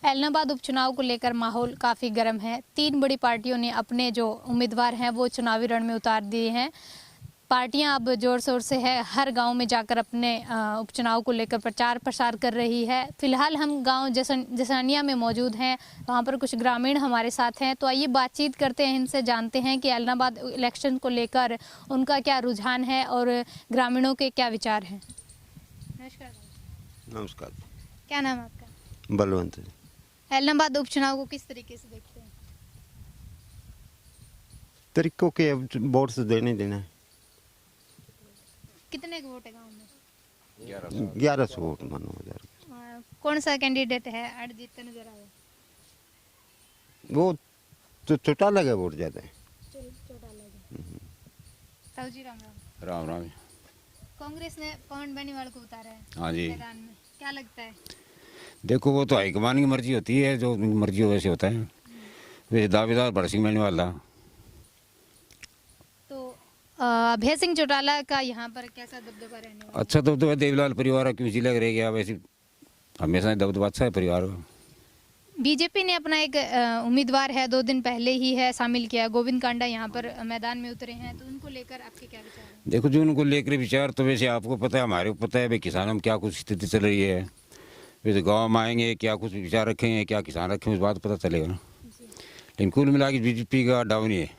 ऐलनाबाद उपचुनाव को लेकर माहौल काफ़ी गर्म है। 3 बड़ी पार्टियों ने अपने जो उम्मीदवार हैं वो चुनावी रण में उतार दिए हैं। पार्टियां अब जोर शोर से है हर गांव में जाकर अपने उपचुनाव को लेकर प्रचार प्रसार कर रही है। फिलहाल हम गांव जसानिया में मौजूद हैं, वहां पर कुछ ग्रामीण हमारे साथ हैं, तो आइए बातचीत करते हैं, इनसे जानते हैं कि ऐलनाबाद इलेक्शन को लेकर उनका क्या रुझान है और ग्रामीणों के क्या विचार हैं। नमस्कार। नमस्कार। क्या नाम है आपका? बलवंत। ऐलनाबाद उपचुनाव को किस तरीके से देखते हैं? तरीकों के वोट से देने देना है। कितने के वोट है गांव में? 1100 वोट मानो 1000। कौन सा कैंडिडेट है अड़ जीतता नजर आया? वो तो छोटा लगे वोट ज्यादा है। ताऊ जी राम राम। राम राम। कांग्रेस ने पवन बेनीवाल को उतारा है हाँ जी। मैदान में, क्या लगता है? देखो वो तो हाईकमान की मर्जी होती है, जो मर्जी हो वैसे होता है। वैसे दावेदार भरत सिंह मैनवाल था। तो अभय सिंह चौटाला का यहाँ पर कैसा दबदबा रहने वाला? अच्छा दबदबा देवीलाल परिवार क्यों जिला रह गया, वैसे हमेशा दबदबा अच्छा है परिवार का। बीजेपी ने अपना एक उम्मीदवार है 2 दिन पहले ही है शामिल किया, गोविंद कांडा यहाँ पर मैदान में उतरे हैं, तो उनको लेकर आपके क्या विचार हैं? देखो जो उनको लेकर विचार तो वैसे आपको पता है, हमारे को पता है भाई किसानों में क्या कुछ स्थिति चल रही है। वैसे गाँव में आएंगे क्या कुछ विचार रखेंगे, क्या किसान रखेंगे, उस बात पता चलेगा ना। लेकिन कुल मिला के बीजेपी का डाउन ही है।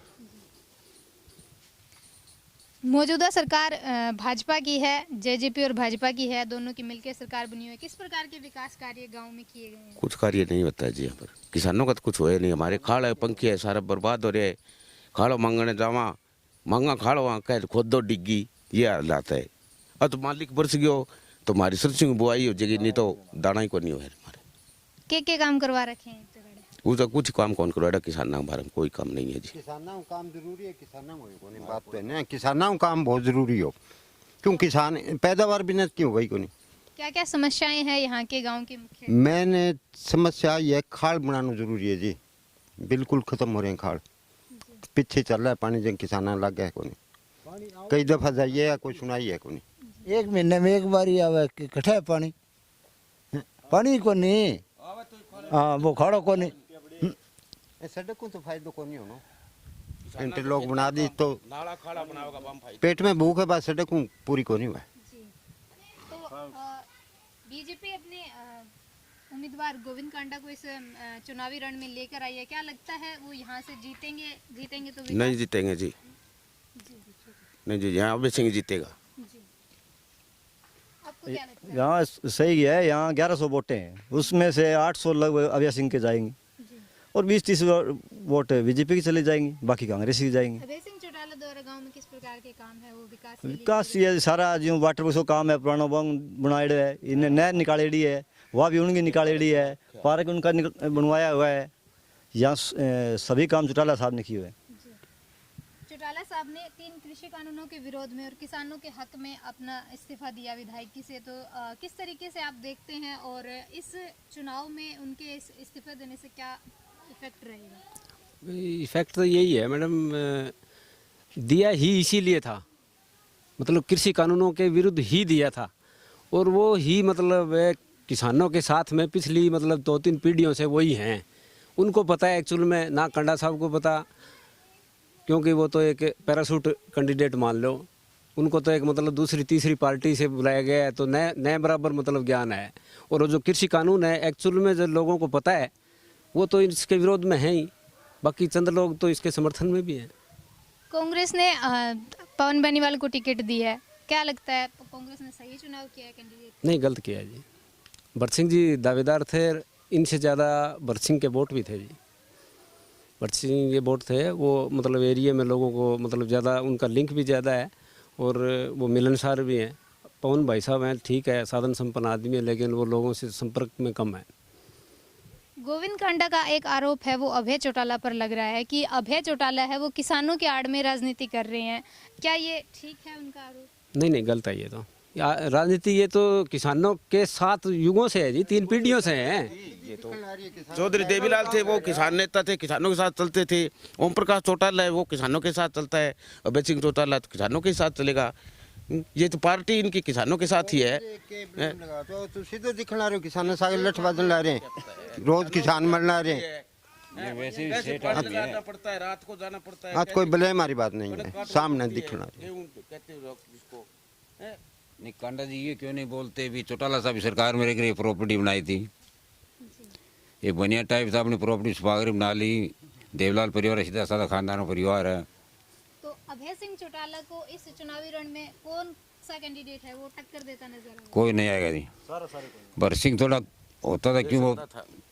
मौजूदा सरकार भाजपा की है, जेजेपी और भाजपा की है, दोनों की मिलकर सरकार बनी हुई है। किस प्रकार के विकास कार्य गांव में किए गए हैं? कुछ कार्य नहीं होता है जी यहाँ पर। किसानों का तो कुछ होया नहीं। हमारे खाड़ है, पंखी है, सारा बर्बाद हो रहा है। खाड़ो मांगने जावा, मांगा खाड़ो वहाँ कह खोद दो डिग्गी, ये हालात है। अब तो मालिक बरस गयो तो हमारी सरसों की बुआई हो जाएगी, नहीं तो दाना ही को नहीं हो हमारे। के काम करवा रखे हैं? उसका कुछ काम कौन करवाएगा? किसानों के बारे में कोई काम नहीं है जी। किसानों का काम जरूरी है, किसानों को नहीं बात तो है ना, किसानों का काम बहुत जरूरी हो। क्यों किसान पैदावार बिना क्यों गई को नहीं। क्या क्या समस्याएं हैं यहाँ के गांव की मुख्य? मैंने समस्या ये खाड़ बनाना जरूरी है जी, बिल्कुल खत्म हो रहे हैं खाड़। पीछे चल रहा है पानी, जब किसाना लग गया को नहीं। कई दफा जाइए कोई सुनाई है को नहीं। 1 महीने में एक बार ही आवे, कठा है पानी, पानी को नहीं। हाँ वो खाड़ो को नहीं। सड़क को तो फायदा को नहीं होना। इंटरलॉक बना दी तो पेट में भूख है, बस सड़क पूरी को नहीं हुआ। तो बीजेपी अपने उम्मीदवार गोविंद कांडा को इस चुनावी रण में लेकर आई है, क्या लगता है वो यहाँ से जीतेंगे तो नहीं जीतेंगे जी। नहीं जी, यहाँ अभय सिंह जीतेगा। आपको क्या लगता है? यहाँ सही है, यहाँ 1100 वोटें हैं, उसमें से 800 लगभग अभय सिंह के जाएंगे और 20-30 वोट बीजेपी की चले जाएंगी, बाकी कांग्रेस की जाएंगी। अभय सिंह चौटाला द्वारा गांव में किस प्रकार के काम है वो विकास ये सारा जो वाटर का काम है, पुराना बंग बनाएड़ा है, इन्हें नहर निकालेड़ी है, वह भी उनकी निकालेड़ी है, पार्क उनका बनवाया हुआ है। यहाँ सभी काम चौटाला साहब ने किए हुए हैं। चौटाला साहब ने 3 कृषि कानूनों के विरोध में और किसानों के हक में अपना इस्तीफा दिया विधायकी से, तो किस तरीके से आप देखते हैं और इस चुनाव में उनके इस इस्तीफा देने से क्या इफेक्ट रहेगा? इफेक्ट तो यही है मैडम, दिया ही इसीलिए था, मतलब कृषि कानूनों के विरुद्ध ही दिया था। और वो ही मतलब किसानों के साथ में पिछली मतलब 2-3 पीढ़ियों से वही हैं। उनको पता है एक्चुअल में, ना कांडा साहब को पता, क्योंकि वो तो एक पैराशूट कैंडिडेट मान लो, उनको तो एक मतलब दूसरी तीसरी पार्टी से बुलाया गया है, तो नए बराबर मतलब ज्ञान है। और जो कृषि कानून है एक्चुअल में जो लोगों को पता है वो तो इसके विरोध में है ही, बाकी चंद लोग तो इसके समर्थन में भी हैं। कांग्रेस ने पवन बेनीवाल को टिकट दी है, क्या लगता है कांग्रेस ने सही चुनाव किया है कैंडिडेट? नहीं, गलत किया है जी। भरत सिंह जी दावेदार थे, इनसे ज़्यादा भरत सिंह के वोट भी थे जी। भरत सिंह के वोट थे, वो मतलब एरिया में लोगों को मतलब ज़्यादा उनका लिंक भी ज़्यादा है और वो मिलनसार भी हैं। पवन भाई साहब हैं, ठीक है, साधन संपन्न आदमी है, लेकिन वो लोगों से संपर्क में कम है। गोविंद कांडा का एक आरोप है वो अभय चौटाला पर लग रहा है कि अभय चौटाला है वो किसानों के आड़ में राजनीति कर रहे हैं, क्या ये ठीक है उनका आरोप? नहीं, गलत है ये तो। राजनीति ये तो किसानों के साथ युगों से है जी, 3 पीढ़ियों से है। ये तो चौधरी देवीलाल थे, वो किसान नेता थे, किसानों के साथ चलते थे। ओम प्रकाश चौटाला है, वो किसानों के साथ चलता है। अभय सिंह चौटाला तो किसानों के साथ चलेगा। ये तो पार्टी इनकी किसानों के साथ ही है। तो सीधे दिखना रहे किसानों से लठ बाजन ला रहे हैं। रोज किसान मरना रहे। वैसे भी सेठ आज आदमी है। जाना पड़ता है, रात को जाना पड़ता है। आज कोई भले हमारी बात नहीं है, सामने दिखना। कहते हो इसको नहीं कांडा जी ये क्यों नहीं बोलते भी चौटाला साहब सरकार में रहकर प्रॉपर्टी बनाई थी, एक बनिया टाइप था, अपनी प्रॉपर्टी छुपाकर बना ली। देवलाल परिवार सीधा साधा खानदान परिवार है। तो अभय सिंह चौटाला को इस चुनावी रण में कौन सा कैंडिडेट है वो टक्कर देता नजर आ रहा है? कोई नहीं आएगा जी। भरत सिंह थोड़ा होता था, क्यों वो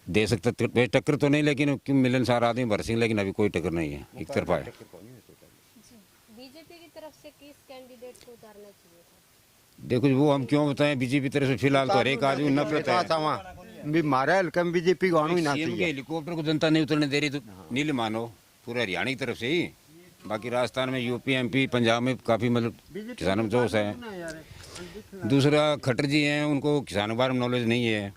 दे सकता टक्कर तो नहीं, लेकिन क्यों मिलनसार आदमी भरत सिंह, लेकिन अभी कोई टक्कर नहीं है, एक तरफा है। बीजेपी की तरफ से किस कैंडिडेट को उतारना चाहिए था? देखो जी, वो हम क्यों बताएं, बीजेपी तरफ से फिलहाल तो हर एक आदमी नफरत है। भी मारा हल्का में बीजेपी को आना ही ना सीएम के चाहिए। हेलीकॉप्टर को जनता नहीं उतरने दे रही, तो नील मानो पूरा हरियाणा की तरफ से ही। बाकी राजस्थान में, यूपी, एमपी, पंजाब में काफ़ी मतलब किसानों में जोश है। दूसरा खट्टर जी हैं, उनको किसानों के बारे में नॉलेज नहीं है।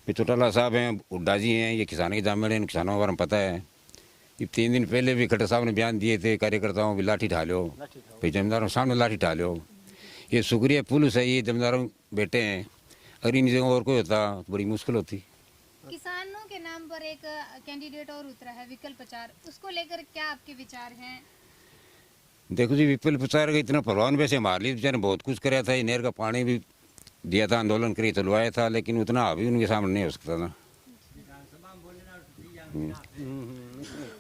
फिर चौटाला साहब हैं, हुड्डा जी हैं, ये किसानों के जामिल हैं, किसानों के बारे में पता है। ये 3 दिन पहले भी खट्टर साहब ने बयान दिए थे कार्यकर्ताओं भी लाठी ढालो, फिर जमींदारों के सामने लाठी ढालो। ये शुक्रिया पुलिस है, ये जमींदारों बेटे हैं, अगर इन जगहों और कोई होता तो बड़ी मुश्किल होती। किसानों के नाम पर एक कैंडिडेट और उतरा है विकल्प प्रचार, उसको लेकर क्या आपके विचार हैं? देखो जी, विपुल प्रचार का इतना प्रभाव वैसे हमारे लिए बेचारे बहुत कुछ कराया था, नहर का पानी भी दिया था, आंदोलन करिए चलवाया था, लेकिन उतना अभी उनके सामने नहीं हो सकता था।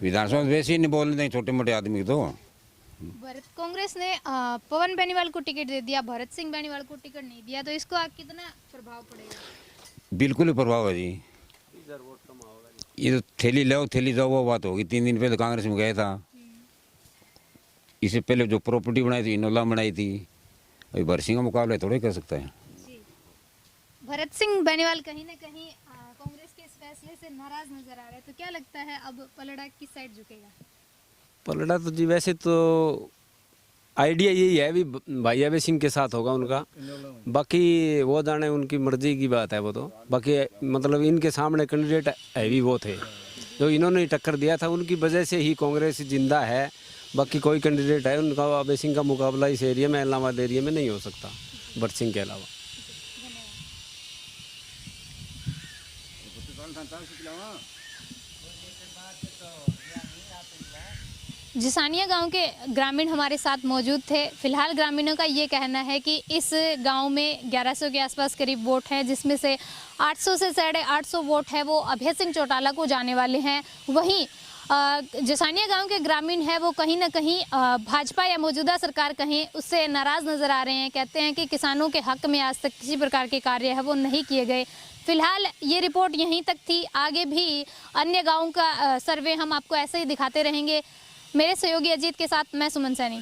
विधानसभा में वैसे ही नहीं बोलने देंगे छोटे मोटे आदमी को। तो कांग्रेस ने पवन बेनीवाल को टिकट दे दिया, भरत सिंह बेनीवाल को टिकट नहीं दिया, तो इसको आप कितना प्रभाव पड़ेगा? बिल्कुल ही प्रभाव है जी। ये तो थैली लाओ थैली जाओ वो बात होगी। 3 दिन पहले कांग्रेस में गया था, इससे पहले जो प्रॉपर्टी बनाई थी इनोला बनाई थी, अभी भरत सिंह का मुकाबला थोड़े कर सकता है। भरत सिंह बेनीवाल कहीं ना कहीं कांग्रेस के इस फैसले से नाराज नजर आ रहे हैं, तो क्या लगता है अब पलड़ा किस साइड झुकेगा? पलड़ा तो जी वैसे तो आइडिया यही है भी भाई अभय सिंह के साथ होगा उनका, बाकी वो जाने उनकी मर्जी की बात है वो तो। बाकी मतलब इनके सामने कैंडिडेट है भी वो थे जो इन्होंने टक्कर दिया था, उनकी वजह से ही कांग्रेस जिंदा है। बाकी कोई कैंडिडेट है उनका अभय सिंह का मुकाबला इस एरिया में, इलाहाबाद एरिया में नहीं हो सकता भरत सिंह के अलावा। जिसानिया गांव के ग्रामीण हमारे साथ मौजूद थे। फिलहाल ग्रामीणों का ये कहना है कि इस गांव में 1100 के आसपास करीब वोट हैं, जिसमें से 800 से 850 वोट है वो अभय सिंह चौटाला को जाने वाले हैं। वहीं जिसानिया गांव के ग्रामीण है वो कहीं ना कहीं भाजपा या मौजूदा सरकार कहीं उससे नाराज़ नज़र आ रहे हैं। कहते हैं कि किसानों के हक में आज तक किसी प्रकार के कार्य है वो नहीं किए गए। फिलहाल ये रिपोर्ट यहीं तक थी, आगे भी अन्य गाँव का सर्वे हम आपको ऐसे ही दिखाते रहेंगे। मेरे सहयोगी अजीत के साथ मैं सुमन सैनी।